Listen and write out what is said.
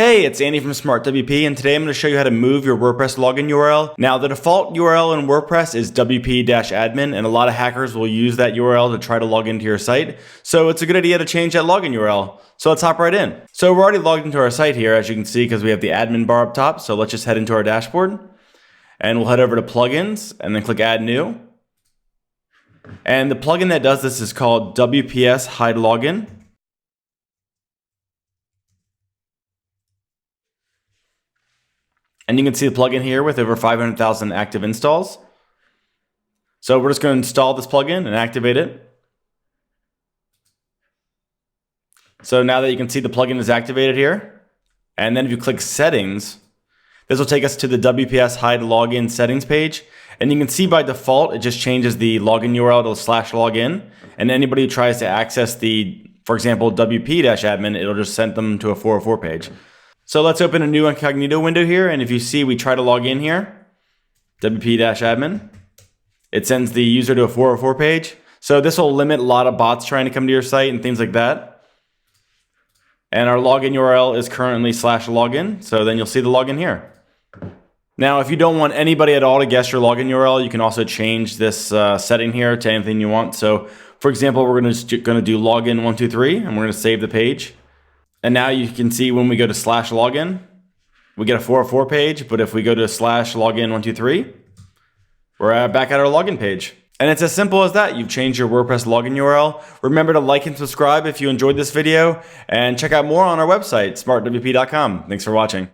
Hey, it's Andy from SmartWP, and today I'm going to show you how to move your WordPress login URL. Now, the default URL in WordPress is WP-admin, and a lot of hackers will use that URL to try to log into your site. So it's a good idea to change that login URL. So let's hop right in. So we're already logged into our site here, as you can see, because we have the admin bar up top. So let's just head into our dashboard, and we'll head over to plugins, and then click Add New. And the plugin that does this is called WPS Hide Login. And you can see the plugin here with over 500,000 active installs. So we're just going to install this plugin and activate it. So now that you can see the plugin is activated here, and then if you click Settings, this will take us to the WPS Hide Login settings page. And you can see by default, it just changes the login URL to /login. And anybody who tries to access the, for example, WP-admin, it'll just send them to a 404 page. So let's open a new incognito window here, and if you see we try to log in here, WP-admin, it sends the user to a 404 page. So this will limit a lot of bots trying to come to your site and things like that. And our login URL is currently /login, so then you'll see the login here. Now, if you don't want anybody at all to guess your login URL, you can also change this setting here to anything you want. So for example, we're going to do login123, and we're going to save the page. And now you can see when we go to /login, we get a 404 page, but if we go to /login123, we're back at our login page. And it's as simple as that. You've changed your WordPress login URL. Remember to like and subscribe if you enjoyed this video, and check out more on our website, smartwp.com. Thanks for watching.